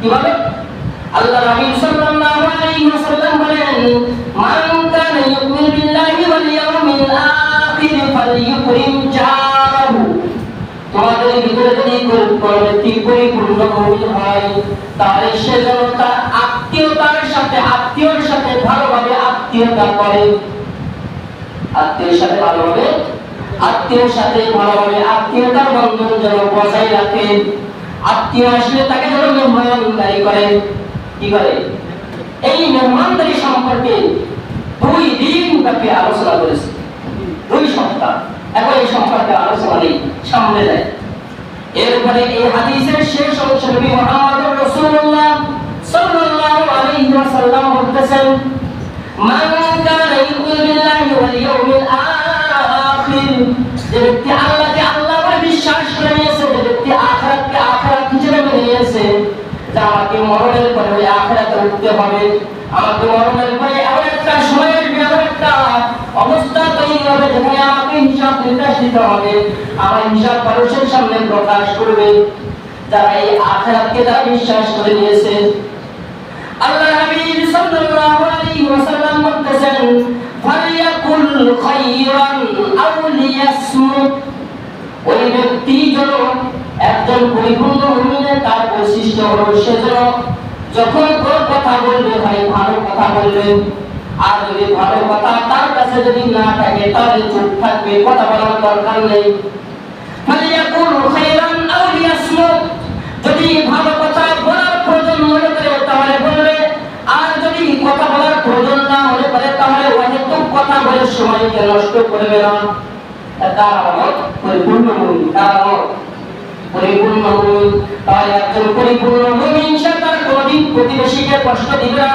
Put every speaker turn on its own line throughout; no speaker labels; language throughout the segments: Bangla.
কিভাবে? আল্লাহ নবী সাল্লাল্লাহু আলাইহি ওয়াসাল্লাম বলেন, মান কানা ইউমিনু বিল্লাহি ওয়াল ইয়াউমিল আখির ফালইউকরিম জারাহু। তোমাদের ভিতরে যদি কোন ব্যক্তি পরিপূর্ণ মুমিন হয়, তাহলে সে যেন তার আত্মীয়র সাথে ভালোভাবে আত্মীয়তা করে। আত্মীয়র সাথে ভালোভাবে আত্মীয়তার বন্ধন যেন বজায় রাখে। আত্মীয় আসলে তাকে যেন মেহমানদারি করে। কি করে? এই মেহমানদারি সম্পর্কে 2 দিন ব্যাপী আলোচনা করেছে, 2 সপ্তাহ। এখন এই সম্পর্কে আলোচনা নেই, সামনে যায়। এরপরে এই হাদিসের শেষ অংশে নবী মুহাম্মদ রাসূলুল্লাহ সাল্লাল্লাহু আলাইহি ওয়াসাল্লাম বলতেছেন, মান কানা ইউমিনু বিল্লাহি ওয়াল ইয়াউমিল আখির, যে ব্যক্তি আল্লাহকে বিশ্বাস করে নিয়েছে, যে ব্যক্তি আখিরাতকে আখিরাত হিসেবে মেনে নিয়েছে, যে আমাকে মরণের পরে ওই আখিরাতে উঠতে হবে, আমাকে মরণের পরে এমন একটা সময় আসবে, এমন একটা অবস্থা তৈরি হবে যেখানে আমাকে হিসাব নিকাশ দিতে হবে, আমার হিসাব মানুষের সামনে প্রকাশ করবে। যারা এই আখিরাতকে যারা বিশ্বাস করে নিয়েছে, আল্লাহ হাবিব সাল্লাল্লাহু আলাইহি ওয়াসাল্লাম বলতেছেন, ফালিয়াকুল খায়রান আও লিয়াসমুত। ওই ব্যক্তি যেন একজন পরিপূর্ণ মুমিনের তার বৈশিষ্ট্য হলো সে যেন যখন কোন কথা বলবে ভাই ভালো কথা বলবে, আর যদি ভালো কথা তার কাছে যদি না থাকে তাহলে চুপ থাকবে, কথা বলার দরকার নেই। ফালিয়াকুল খায়রান আও লিয়াসমুত। যদি ভালো কথা বলার প্রয়োজন মনে করে তাহলে বলবে, আর যদি কথা বলার প্রয়োজন না মনে করে তাহলে অহেতুক কথা বলে সময়কে নষ্ট করবে না। তার হলো পরিপূর্ণ মুমিন। তাহলে একজন পরিপূর্ণ মুমিন সে তার কোনদিন প্রতিবেশীকে কষ্ট দিবে না।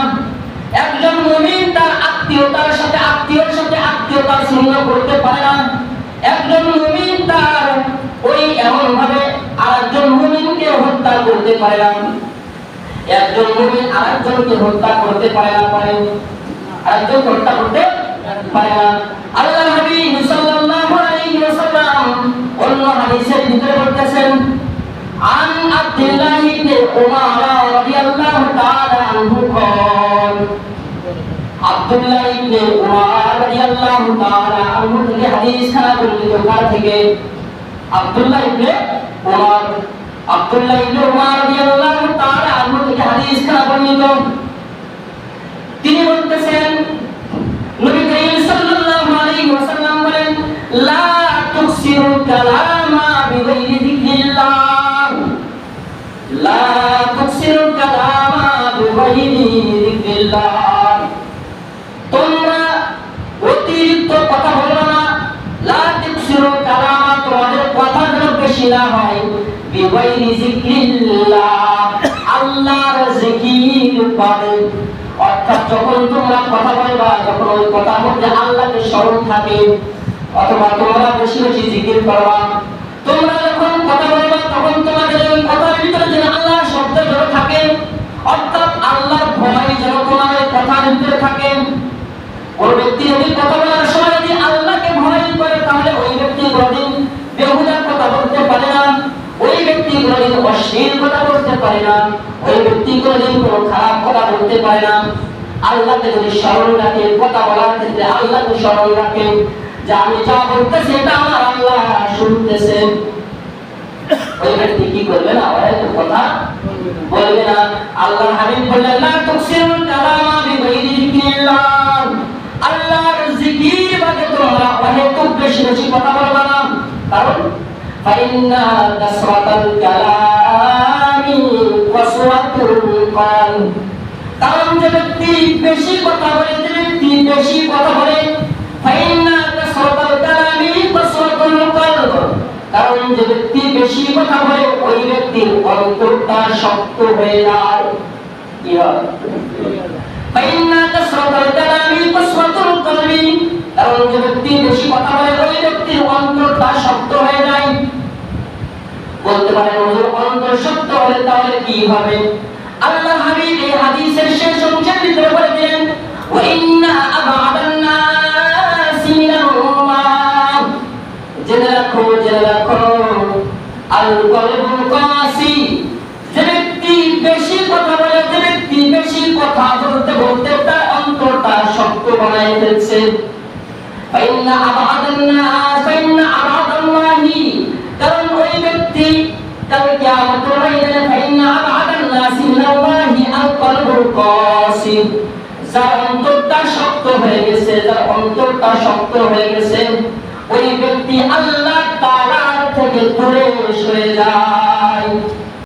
একজন মুমিন তার আত্মীয়তার সাথে আত্মীয়তা ছিন্ন করতে পারে না। একজন মুমিন তার ওই এমন ভাবে আরেকজন মুমিনকে হত্যা করতে পারে না। একজন মুমিন আরেকজনকে হত্যা করতে পারে না, আরেকজন হত্যা করতে পারে না। আল্লাহ হাবিব সাল্লাল্লাহু আলাইহি ওয়াসাল্লাম অন্য হাদিসের ভিতরে বলতেছেন, আন আব্দুল্লাহ ইবনে উমর রাদিয়াল্লাহু তাআলা আনহু قال, আব্দুল্লাহ ইবনে উমর রাদিয়াল্লাহু তাআলা আনহু থেকে হাদিস খানা বর্ণিত কার থেকে? আব্দুল্লাহ ইবনে উমর রাদিয়াল্লাহু তাআলা আনহু থেকে হাদিস খানা বর্ণিত। তিনি বলতেছেন, নবী করিম সাল্লাল্লাহু আলাইহি ওয়াসাল্লাম বলেন, লা তুকসিরু কালামা বিগাইরি যিকরিল্লাহ, লা তুকসিরু কালামা বিগাইরি যিকরিল্লাহ। তোমরা অতিরিক্ত কথা বলবে না। লা তুকসিরু কালামা, তোমাদের কথা যেন বেশি না হয়, বিগাইরি যিকরিল্লাহ, আল্লাহর জিকির করে। অর্থাৎ যখন তোমরা কথা বলবা, যখন ওই কথার মধ্যে আল্লাহকে স্মরণ থাকে, অথবা তোমরা বেশি বেশি জিকির করবা। তোমরা যখন কথা বলবা তখন তোমাদের ওই কথার ভিতরে যেন আল্লাহর শব্দ যেন থাকে, অর্থাৎ আল্লাহর ভয় যেন তোমার ওই কথার ভিতরে থাকে। ওই ব্যক্তি যদি কথা বলার সময় যদি আল্লাহকে ভয় করে তাহলে ওই ব্যক্তি কোনদিন বেহুদা কথা বলতে পারে না, ওই ব্যক্তি কোনদিন অশ্লীল কথা বলতে পারে না, ওই ব্যক্তি কোনদিন কোনো খারাপ কথা বলতে পারে না। আল্লাহকে যদি স্মরণ রাখে, কথা বলার ক্ষেত্রে আল্লাহকে স্মরণ রাখে, যে আমি যা বলতেছি এটা আমার আল্লাহ শুনতেছে, ওই ব্যক্তি কি করবে না? অহেতুক কথা বলবে না। আল্লাহর হাবিব বললেন, লা তুকসিরুল কালামা বিগাইরি যিকরিল্লাহ, আল্লাহর জিকির বাদে তোমরা অহেতুক বেশি বেশি কথা বলবে না। কারণ ফাইন্না কাসরাতাল কালামি ওয়াসওয়াতুল কলব, কারণ যে ব্যক্তি বেশি কথা বলে, ফাইন্না কাসরাতাল কালামি ওয়াসওয়াতুল কলব, কারণ যে ব্যক্তি বেশি কথা বলে ওই ব্যক্তির অন্তরটা শক্ত হয়ে যায়। কি হয়? ফাইন্না কাসরাতাল কালামি ওয়াসওয়াতুল কলবি, কারণ যে ব্যক্তি বেশি কথা বলে ওই ব্যক্তির অন্তরটা শক্ত হয়ে যায়। বলতে পারেন হুজুর অন্তর শক্ত হলে তাহলে কি হবে? আল্লাহ হাবিব এই হাদিসের শেষ অংশের ভিতরে বলে দিলেন, ওয়া ইন্না আবাদান নাসি মিনাল উম্মাহ, জেনে রাখো আল কলবুল কাসি, যে ব্যক্তি বেশি কথা গেছে। ফাইন্না আবাদাল্লাহি, কারণ ওই ব্যক্তি কাল কিয়ামতের ময়দানে ফাইন্না আবাদাল্লাহি মিনাল্লাহি আল কলবুল কাসি, যার অন্তরটা শক্ত হয়ে গেছে, যার অন্তরটা শক্ত হয়ে গেছে, ওই ব্যক্তি আল্লাহ তাআলার থেকে দূরে সরে যায়।